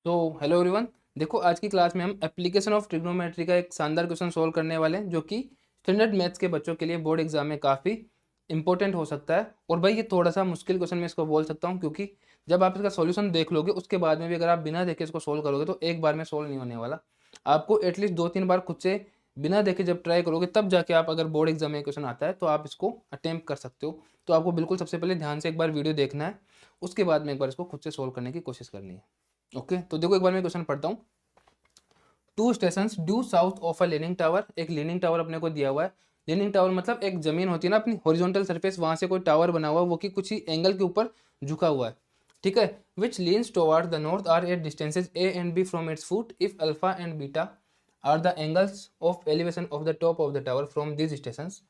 तो hello everyone. देखो आज की क्लास में हम एप्लीकेशन ऑफ ट्रिग्नोमेट्री का एक शानदार क्वेश्चन सोल्व करने वाले हैं जो कि स्टैंडर्ड मैथ्स के बच्चों के लिए बोर्ड एग्जाम में काफ़ी इंपॉर्टेंट हो सकता है। और भाई ये थोड़ा सा मुश्किल क्वेश्चन मैं इसको बोल सकता हूँ क्योंकि जब आप इसका सॉल्यूशन देख लोगे उसके बाद में भी अगर आप बिना देखे इसको सोल्व करोगे तो एक बार में सोल्व नहीं होने वाला। आपको एटलीस्ट 2-3 बार खुद से बिना देखे जब ट्राई करोगे तब जाके आप अगर बोर्ड एग्जाम में क्वेश्चन आता है तो आप इसको अटेम्प्ट कर सकते हो। तो आपको बिल्कुल सबसे पहले ध्यान से एक बार वीडियो देखना है, उसके बाद में एक बार इसको खुद से सोल्व करने की कोशिश करनी है। ओके तो देखो एक बार मैं क्वेश्चन पढ़ता हूँ। Two station due south of a leaning tower. एक लीनिंग टावर अपने को दिया हुआ है। लीनिंग टावर मतलब एक जमीन होती है ना अपनी हॉरिजॉन्टल सरफेस, वहां से कोई टावर बना हुआ है वो कि कुछ ही एंगल के ऊपर झुका हुआ है। ठीक है। Which leans toward the north are at distances A and B from its foot if alpha and beta are the angles of elevation of the top of the tower from these stations.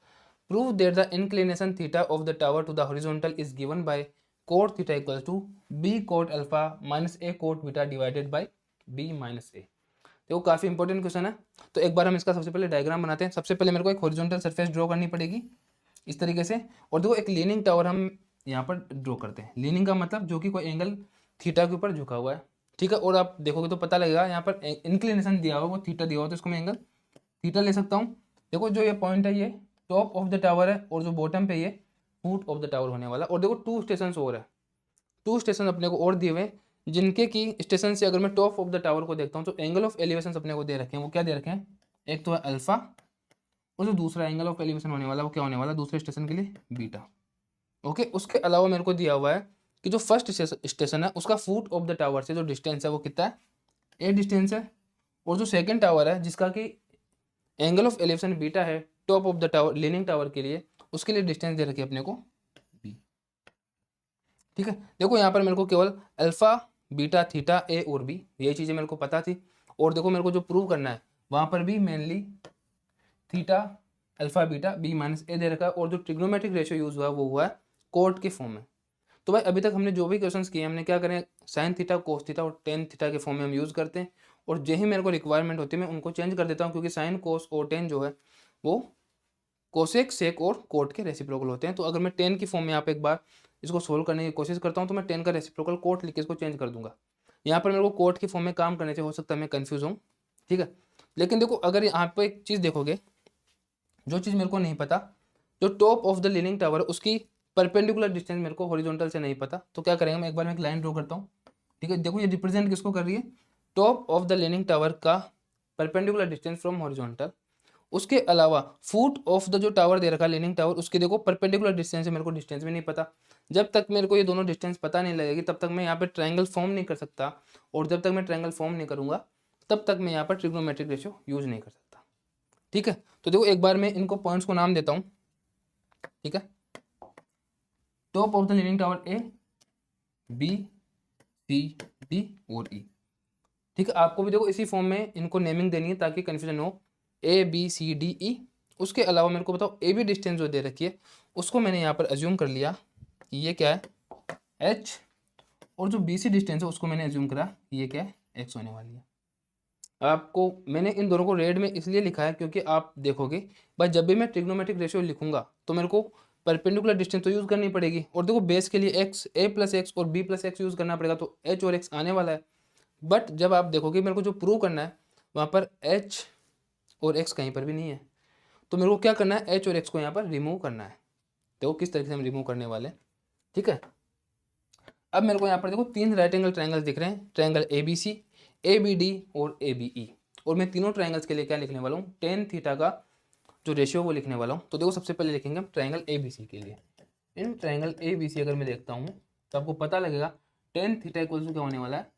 Prove that the inclination theta of the tower to the horizontal is given by cot theta equals to b cot alpha minus a cot beta divided by b minus a। देखो काफी important question है। तो एक बार हम इसका सबसे पहले diagram बनाते हैं। सबसे पहले मेरे को एक हॉरिजॉन्टल सरफेस ड्रॉ करनी पड़ेगी इस तरीके से। और देखो एक लीनिंग टावर हम यहाँ पर ड्रॉ करते हैं। लीनिंग का मतलब जो कि कोई एंगल थीटा के ऊपर झुका हुआ है। ठीक है। और आप देखोगे तो पता लगेगा यहाँ पर इंक्लिनेशन दिया हुआ वो थीटा दिया हुआ, तो इसको मैं एंगल थीटा ले सकता हूँ। देखो जो ये पॉइंट है ये टॉप ऑफ द टावर है और जो बॉटम पे ये फुट ऑफ द टावर होने वाला। और देखो टू स्टेशन और है, टू स्टेशन अपने को और दिए हुए हैं जिनके की स्टेशन से अगर मैं टॉप ऑफ द टावर को देखता हूँ तो एंगल ऑफ एलिवेशन अपने को दे रखे हैं। वो क्या दे रखे हैं, एक तो है अल्फा और जो दूसरा एंगल ऑफ एलिवेशन होने वाला वो क्या होने वाला दूसरे स्टेशन के लिए बीटा। ओके। उसके अलावा मेरे को दिया हुआ है कि जो फर्स्ट स्टेशन है उसका फुट ऑफ द टावर से जो डिस्टेंस है वो कितना है, ए डिस्टेंस है। और जो सेकंड टावर है जिसका कि एंगल ऑफ एलिवेशन बीटा है top of the tower leaning tower के लिए, उसके लिए डिस्टेंस दे रखी है अपने को बी। ठीक है। देखो यहाँ पर मेरे को केवल अल्फा बीटा थीटा ए और बी ये चीज़ें मेरे को पता थी। और देखो मेरे को जो प्रूव करना है वहाँ पर भी mainly theta alpha beta B minus A दे रखा है। और जो ट्रिग्नोमेट्रिक रेशियो यूज हुआ है वो हुआ है कोट के फॉर्म में। तो भाई अभी तक हमने जो भी क्वेश्चंस किए हमने क्या करें, साइन थीटा कोस थीटा और टेन थीटा के फॉर्म में हम यूज़ करते हैं। और जो ही मेरे को रिक्वायरमेंट होती है मैं उनको चेंज कर देता हूँ क्योंकि साइन कोस और टेन जो है वो कोसेक सेक और कोट के रेसिप्रोकल होते हैं। तो अगर मैं टेन की फॉर्म में यहाँ पे एक बार इसको सोल्व करने की कोशिश करता हूँ तो मैं टेन का रेसिप्रोकल कोट लिख के इसको चेंज कर दूंगा। यहाँ पर मेरे को कोट की फॉर्म में काम करने से हो सकता है मैं कंफ्यूज हूँ। ठीक है। लेकिन देखो अगर यहाँ पे एक चीज़ देखोगे, जो चीज़ मेरे को नहीं पता, जो top of the leaning tower उसकी परपेंडिकुलर डिस्टेंस मेरे को हॉरिजॉन्टल से नहीं पता, तो क्या करेंगे मैं एक बार मैं एक लाइन ड्रॉ करता हूँ। ठीक है। देखो ये रिप्रेजेंट किसको कर रही है, top of the leaning tower का परपेंडिकुलर डिस्टेंस फ्रॉम हॉरिजॉन्टल। उसके अलावा फुट ऑफ द जो टावर दे रखा है लीनिंग टावर उसके देखो परपेंडिकुलर डिस्टेंस है, मेरे को डिस्टेंस भी नहीं पता। जब तक मेरे को ये दोनों डिस्टेंस पता नहीं लगेगी तब तक मैं यहाँ पे ट्रायंगल फॉर्म नहीं कर सकता। और जब तक मैं ट्रायंगल फॉर्म नहीं करूंगा तब तक मैं यहाँ पर ट्रिग्नोमेट्रिक रेशियो यूज नहीं कर सकता। ठीक है। तो देखो एक बार मैं इनको पॉइंट्स को नाम देता हूँ। ठीक है। Top of the leaning tower A B C D और ई। ठीक है। आपको भी देखो इसी फॉर्म में इनको नेमिंग देनी है ताकि कंफ्यूजन हो, ए बी सी डी ई। उसके अलावा मेरे को बताओ ए बी डिस्टेंस जो दे रखी है उसको मैंने यहाँ पर अज्यूम कर लिया ये क्या है एच। और जो बी सी डिस्टेंस है उसको मैंने अज्यूम करा ये क्या है एक्स होने वाली है। आपको मैंने इन दोनों को रेड में इसलिए लिखा है क्योंकि आप देखोगे भाई जब भी मैं ट्रिग्नोमेट्रिक रेशियो लिखूंगा तो मेरे को परपेंडिकुलर डिस्टेंस तो यूज़ करनी पड़ेगी। और देखो बेस के लिए एक्स ए प्लस एक्स और बी प्लस एक्स यूज़ करना पड़ेगा तो एच और एक्स आने वाला है। बट जब आप देखोगे मेरे को जो प्रूव करना है वहाँ पर एच और एक्स कहीं पर भी नहीं है, तो मेरे को क्या करना है एच और एक्स को यहाँ पर रिमूव करना है। देखो किस तरीके से हम रिमूव करने वाले हैं। ठीक है। अब मेरे को यहाँ पर देखो तीन राइट एंगल ट्रायंगल दिख रहे हैं, triangle A B C A B D और ए बी ई। और मैं तीनों ट्रायंगल्स के लिए क्या लिखने वाला हूँ, टेन थीटा का जो रेशियो वो लिखने वाला हूँ। तो देखो सबसे पहले लिखेंगे हम ट्रायंगल ए बी सी के लिए। इन ट्रायंगल ए बी सी अगर मैं देखता हूँ तो आपको पता लगेगा टेन थीटा इक्वल टू क्या होने वाला है,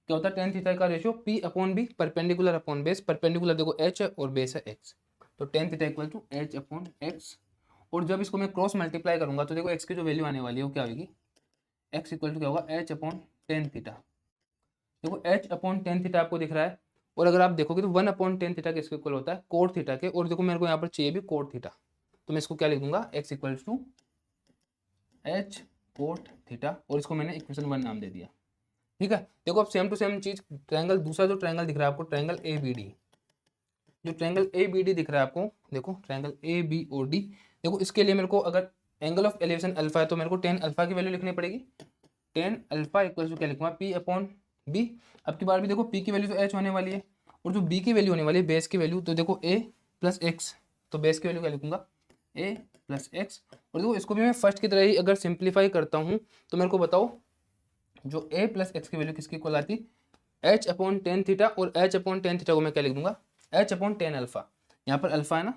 क्या होता है टेन थीटा का ratio P upon B perpendicular upon base. Perpendicular देखो एच है और बेस है एक्स, तो tan theta equal to H upon X. और जब इसको मैं क्रॉस मल्टीप्लाई करूंगा तो देखो एक्स की जो वैल्यू आने वाली है वो क्या होगी, एक्स इक्वल टू क्या होगा एच अपॉन टेन थीटा। देखो एच अपॉन टेन थीटा आपको दिख रहा है। और अगर आप देखोगे तो वन अपॉन टेन थीटा किसके इक्वल होता है, कोट थीटा के। और देखो मेरे को यहाँ पर चाहिए भी कोट थीटा, तो मैं इसको क्या लिख दूंगा X equal to H cot theta. और इसको मैंने इक्वेशन 1 नाम दे दिया। ठीक है। देखो अब सेम टू सेम चीज ट्रायंगल दूसरा जो ट्रायंगल दिख रहा है आपको ट्रायंगल ए बी डी, जो ट्रायंगल ए बी डी दिख रहा है आपको, देखो ट्रायंगल ए बी और डी। देखो इसके लिए मेरे को अगर एंगल ऑफ एलिवेशन अल्फा है तो मेरे को टेन अल्फा की वैल्यू लिखनी पड़ेगी। टेन अल्फा इक्वल टू क्या लिखूंगा पी अपॉन बी। अब की बार भी देखो पी की वैल्यू तो एच होने वाली है और जो बी की वैल्यू होने वाली है बेस की वैल्यू, तो देखो ए प्लस एक्स, तो बेस की वैल्यू क्या लिखूंगा ए प्लस एक्स। और देखो इसको भी मैं फर्स्ट की तरह ही अगर सिंप्लीफाई करता हूँ तो मेरे को बताओ जो ए प्लस एक्स की वैल्यू किसकी इक्वल आती, एच अपॉन टेन थीटा, और एच अपॉन टेन थीटा को मैं क्या लिख दूंगा एच अपॉन टेन अल्फा। यहाँ पर अल्फा है ना,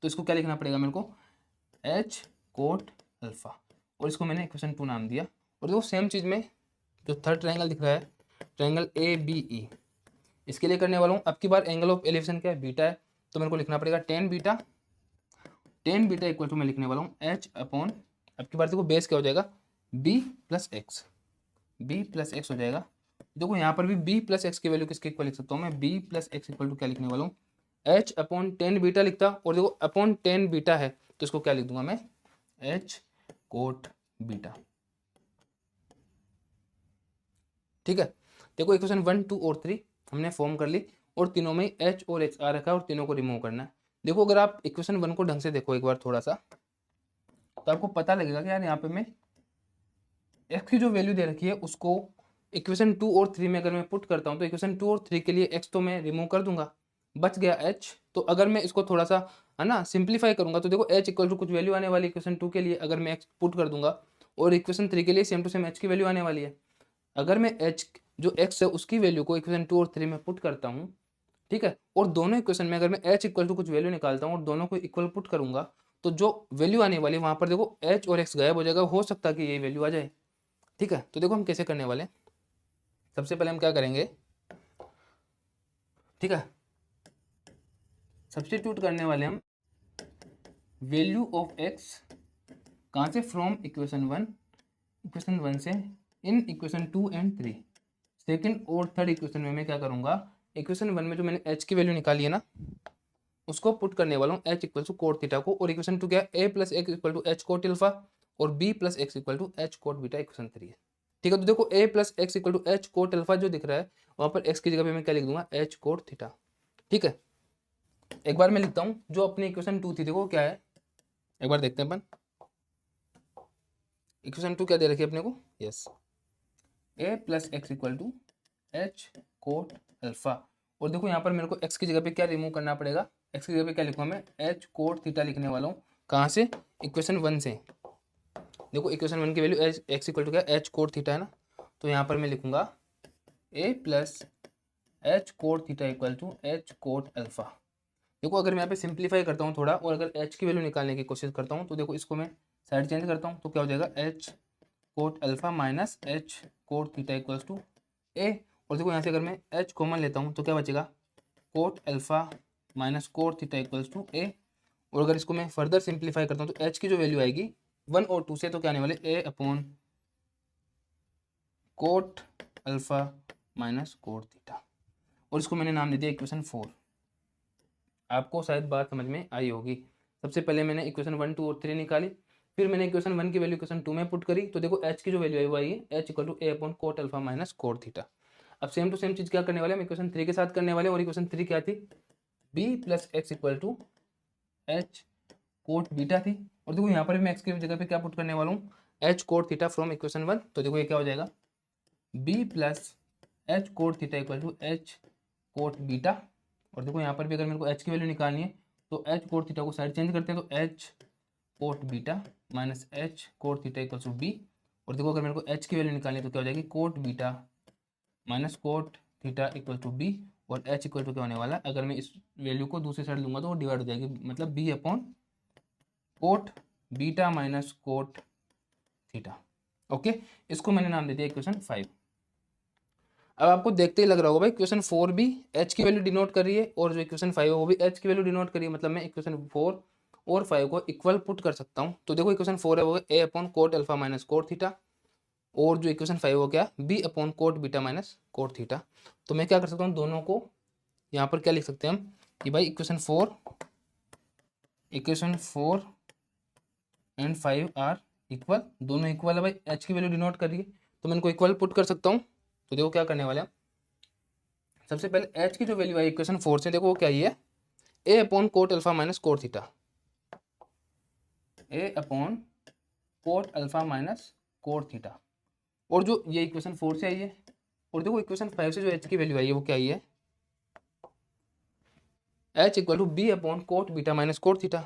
तो इसको क्या लिखना पड़ेगा मेरे को एच कोट अल्फा, और इसको मैंने इक्वेशन 2 नाम दिया। और देखो सेम चीज़ में जो थर्ड ट्रायंगल दिख रहा है, ट्रायंगल ए बी ई, इसके लिए करने वाला हूँ। अब की बार एंगल ऑफ एलिवेशन क्या है बीटा है, तो मेरे को लिखना पड़ेगा टेन बीटा इक्वल टू मैं लिखने वाला हूँ एच अपॉन, अब की बार देखो बेस क्या हो जाएगा बी प्लस एक्स हो जाएगा। देखो यहाँ पर भी बी प्लस एक्स की वैल्यू किसके इक्वल लिख सकता हूँ मैं, B plus X equal to क्या लिखने वाला हूँ एच अपॉन टेन बीटा लिखता, और देखो अपॉन टेन बीटा है तो इसको क्या लिख दूंगा मैं एच कोट बीटा। ठीक है, देखो इक्वेशन 1 2 और 3 हमने फॉर्म कर ली, और तीनों में एच और एक्स आ रखा है और तीनों को रिमूव करना है। देखो अगर आप इक्वेशन 1 को ढंग से देखो एक बार थोड़ा सा, तो आपको पता लगेगा कि यार यहाँ पे मैं एक्स की जो वैल्यू दे रखी है उसको इक्वेशन 2 और 3 में अगर मैं पुट करता हूँ, तो इक्वेशन 2 और 3 के लिए एक्स तो मैं रिमूव कर दूंगा, बच गया एच। तो अगर मैं इसको थोड़ा सा है ना सिंप्लीफाई करूंगा, तो देखो एच इक्वल टू कुछ वैल्यू आने वाली इक्वेशन 2 के लिए अगर मैं एक्स पुट कर दूंगा, और इक्वेशन 3 के लिए सेम टू सेम एच की वैल्यू आने वाली है। अगर मैं एच जो एक्स है उसकी वैल्यू को इक्वेशन 2 और 3 में पुट करता हूँ, ठीक है, और दोनों इक्वेशन में अगर मैं एच इक्वल टू कुछ वैल्यू निकालता हूँ और दोनों को इक्वल पुट करूंगा, तो जो वैल्यू आने वाली है वहां पर देखो एच और एक्स गायब हो जाएगा, हो सकता है कि यही वैल्यू आ जाए। ठीक है, तो देखो हम कैसे करने वाले हैं। सबसे पहले हम क्या करेंगे, ठीक है, सब्स्टिट्यूट करने वाले हम वैल्यू ऑफ एक्स कहाँ से, फ्रॉम इक्वेशन वन से इन इक्वेशन 2 एंड 3। सेकेंड और थर्ड इक्वेशन में मैं क्या करूंगा, इक्वेशन 1 में जो मैंने एच की वैल्यू निकाली है ना उसको पुट करने वाला हूँ H equal to cot theta को, और इक्वेशन 2 क्या है A plus X equal to H cot alpha, और B plus X equal to H cot beta equation 3 है। ठीक है, तो देखो A plus X equal to H cot alpha जो दिख रहा है वहां पर एक्स की जगह पे मैं क्या लिख दूंगा एच कोट थीटा। ठीक है, एक बार मैं लिखता हूँ जो अपनी इक्वेशन 2 थी, देखो क्या है एक बार देखते हैं अपन। इक्वेशन 2 क्या दे रखी है अपने को, yes A plus X equal to H cot alpha, और देखो यहाँ पर मेरे को एक्स की जगह पे क्या रिमूव करना पड़ेगा, एक्स की जगह पे क्या लिखूँ मैं एच कोट थीटा लिखने वाला हूँ। कहाँ से, इक्वेशन 1 से। देखो इक्वेशन 1 की value H X equal to क्या एच कोट थीटा है ना, तो यहाँ पर मैं लिखूंगा A plus H cot theta equal to H cot alpha. देखो अगर मैं यहाँ पे सिंप्लीफाई करता हूँ थोड़ा, और अगर एच की वैल्यू निकालने की कोशिश करता हूँ, तो देखो इसको मैं साइड चेंज करता हूँ तो क्या हो जाएगा H cot alpha minus H cot theta equals to A. और देखो यहाँ से अगर मैं एच कॉमन लेता हूँ तो क्या बचेगा cot alpha minus cot theta equals to A. और अगर इसको मैं फर्दर सिंप्लीफाई करता हूँ तो एच की जो वैल्यू आएगी 1 और 2 से, तो क्या आने वाले A upon cot alpha minus cot theta, और इसको मैंने नाम दे दिया इक्वेशन 4। आपको शायद बात समझ में आई होगी। सबसे पहले मैंने इक्वेशन 1 2 और 3 निकाली, फिर मैंने इक्वेशन 1 की वैल्यू इक्वेशन 2 में पुट करी, तो देखो एच की जो वैल्यू आई वो आई है H equal to A upon cot alpha minus cot theta. अब सेम टू सेम चीज़ क्या करने वाले हम इक्वेशन 3 के साथ करने वाले, और इक्वेशन 3 क्या थी B plus X equal to H cot beta थी। और देखो यहाँ पर भी मैं एक्स की जगह पे क्या पुट करने वाला हूँ H cot theta from equation 1, तो देखो ये क्या हो जाएगा B plus H cot theta equal to H cot beta. और देखो यहाँ पर भी अगर मेरे को एच की वैल्यू निकालनी है तो एच कोट थीटा को साइड चेंज करते हैं, तो H cot beta minus H cot theta equal to B. और देखो अगर मेरे को एच की वैल्यू निकालनी है तो क्या हो जाएगी cot beta minus cot theta equal to B, और एच इक्वल टू क्या होने वाला है, अगर मैं इस वैल्यू को दूसरी साइड लूंगा तो वो डिवाइड हो जाएगी, मतलब B upon cot beta minus cot theta. Okay, इसको मैंने नाम दे दिया इक्वेशन 5। अब आपको देखते ही लग रहा होगा भाई क्वेश्चन 4 भी एच की वैल्यू डिनोट कर रही है, और जो इक्वेशन 5 है वो भी एच की वैल्यू डिनोट कर रही है, मतलब मैं इक्वेशन 4 और 5 को इक्वल पुट कर सकता हूँ। तो देखो इक्वेशन 4 है वो A upon cot alpha minus cot theta, और जो इक्वेशन 5 हो गया B upon cot beta minus cot theta. तो मैं क्या कर सकता हूँ दोनों को यहाँ पर क्या लिख सकते हैं हम कि भाई इक्वेशन 4 एंड 5 आर इक्वल, दोनों इक्वल है भाई, एच की वैल्यू डिनोट कर रही है तो मैं इनको इक्वल पुट कर सकता हूँ। तो देखो क्या करने वाले हैं, सबसे पहले एच की जो वैल्यू आई इक्वेशन 4 से, देखो वो क्या ही है A upon cot alpha minus cot theta, A upon cot alpha minus cot theta. और जो ये इक्वेशन 4 से आई है और देखो इक्वेशन 5 से जो h की वैल्यू आई है वो क्या आई है, h equal to B upon cot beta minus cot theta,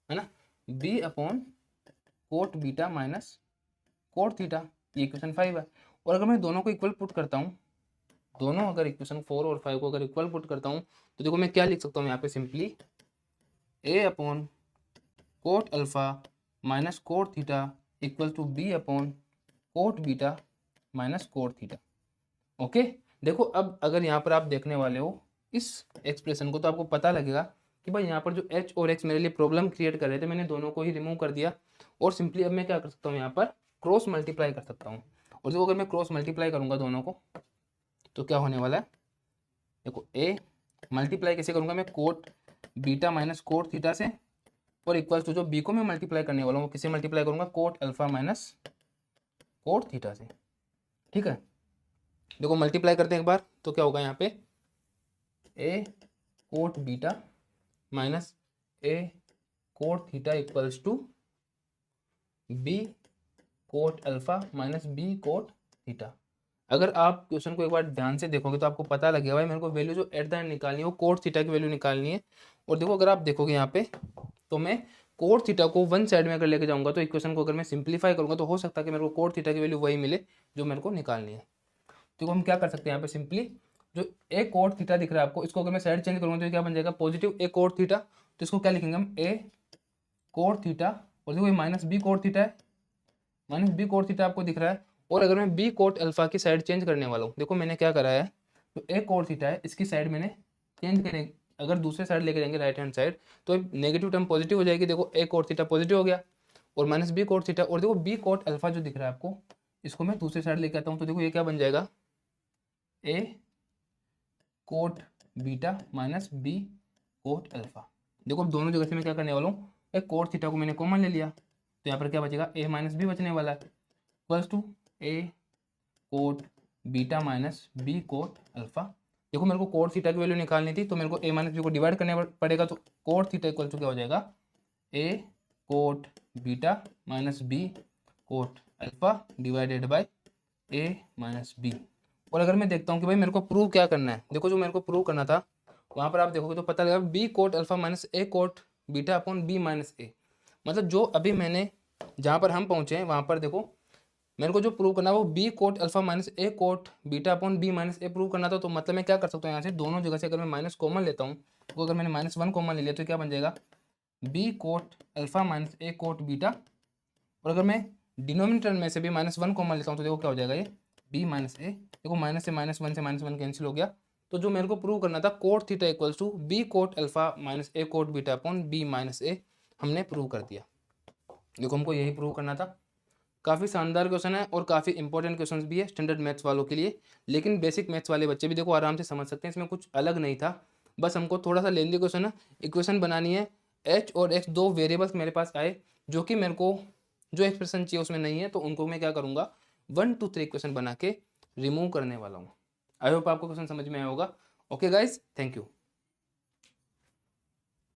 है ना, B upon cot beta minus cot theta, ये इक्वेशन 5 है। और अगर मैं दोनों को इक्वल पुट करता हूँ, दोनों अगर इक्वेशन 4 और 5 को अगर इक्वल पुट करता हूँ तो देखो मैं क्या लिख सकता हूँ यहाँ पे, simply A upon cot alpha minus cot theta equal to B upon cot beta minus cot theta. Okay, देखो अब अगर यहाँ पर आप देखने वाले हो इस एक्सप्रेशन को तो आपको पता लगेगा कि भाई यहाँ पर जो h और x मेरे लिए प्रॉब्लम क्रिएट कर रहे थे, मैंने दोनों को ही रिमूव कर दिया और सिंपली अब मैं क्या कर सकता हूँ, यहाँ पर क्रॉस मल्टीप्लाई कर सकता हूँ। और देखो अगर मैं क्रॉस मल्टीप्लाई करूँगा दोनों को तो क्या होने वाला है, देखो a मल्टीप्लाई कैसे करूँगा मैं, cot beta minus cot theta से, और इक्वल्स टू जो b को मैं मल्टीप्लाई करने वाला हूँ वो किसे मल्टीप्लाई करूँगा, coat alpha minus cot theta से। ठीक है, देखो मल्टीप्लाई करते हैं एक बार तो क्या होगा यहाँ पे, A cot beta minus A cot theta equals to B cot alpha minus B cot theta. अगर आप क्वेश्चन को एक बार ध्यान से देखोगे तो आपको पता लगेगा भाई मेरे को वैल्यू जो एट द एंड निकालनी है वो कोट थीटा की वैल्यू निकालनी है। और देखो अगर आप देखोगे यहाँ पे तो मैं कोट थीटा को वन साइड में अगर लेके जाऊंगा तो इक्वेशन को अगर मैं सिंप्लीफाई करूंगा तो हो सकता है कि मेरे को कोट थीटा की वैल्यू वही मिले जो मेरे को निकालनी है। तो हम क्या कर सकते हैं यहाँ पे, सिंपली जो ए कोट थीटा दिख रहा है आपको, इसको अगर मैं साइड चेंज करूँगा तो क्या बन जाएगा, पॉजिटिव ए कोट थीटा। तो इसको क्या लिखेंगे हम, ए कोट थीटा, और देखो ये माइनस बी कोट थीटा है, माइनस बी कोट थीटा आपको दिख रहा है। और अगर मैं बी कोट अल्फा की साइड चेंज करने वाला हूँ, देखो मैंने क्या करा है, तो ए कोट थीटा है इसकी साइड मैंने चेंज करें, अगर दूसरे साइड लेके जाएंगे राइट हैंड साइड तो नेगेटिव टर्म पॉजिटिव हो जाएगी। देखो ए कोट थीटा पॉजिटिव हो गया और माइनस बी कोट थीटा, और देखो बी कोट अल्फा जो दिख रहा है आपको, इसको मैं दूसरे साइड लेके आता हूँ तो देखो ये क्या बन जाएगा, A cot beta minus B cot alpha. देखो अब दोनों जगह से मैं क्या करने वाला हूँ, एक कोट थीटा को मैंने कॉमन ले लिया तो यहाँ पर क्या बचेगा, ए माइनस बी बचने वाला है, plus to A cot beta minus B cot alpha. देखो मेरे को कोट थीटा की वैल्यू निकालनी थी तो मेरे को ए माइनस बी को डिवाइड करने पड़ेगा, तो कोट थीटा इक्वल टू क्या हो जाएगा, A cot beta minus B cot alpha divided by A minus B. और अगर मैं देखता हूँ कि भाई मेरे को प्रूव क्या करना है, देखो जो मेरे को प्रूव करना था वहाँ पर आप देखोगे तो पता लगा B cot alpha minus A cot beta upon B minus A, मतलब जो अभी मैंने जहाँ पर हम पहुँचे हैं वहाँ पर देखो मेरे को जो प्रूव करना है वो B cot alpha minus A cot beta upon B minus A prove करना था। तो मतलब मैं क्या कर सकता हूँ, यहाँ से दोनों जगह से अगर मैं माइनस कॉमन लेता हूँ तो अगर मैंने -1 कॉमन ले लिया तो क्या बन जाएगा, B cot alpha minus A cot beta. और अगर मैं डिनोमिनेटर में से भी -1 कॉमन लेता हूँ तो देखो क्या हो जाएगा, ये बी माइनस ए, देखो माइनस से -1 कैंसिल हो गया। तो जो मेरे को प्रूव करना था cot theta equals to B cot alpha minus A cot beta upon B minus A, हमने प्रूव कर दिया। देखो हमको यही प्रूव करना था। काफ़ी शानदार क्वेश्चन है और काफ़ी इंपॉर्टेंट क्वेश्चन भी है स्टैंडर्ड मैथ्स वालों के लिए, लेकिन बेसिक मैथ्स वाले बच्चे भी देखो आराम से समझ सकते हैं, इसमें कुछ अलग नहीं था। बस हमको थोड़ा सा लेंदी क्वेश्चन है, इक्वेशन बनानी है, एच और एक्स दो वेरिएबल्स मेरे पास आए जो कि मेरे को जो एक्सप्रेशन चाहिए उसमें नहीं है, तो उनको मैं क्या करूँगा 1 to 3 क्वेश्चन बना के रिमूव करने वाला हूँ। आई होप आपको क्वेश्चन समझ में आया होगा। Okay guys, thank you.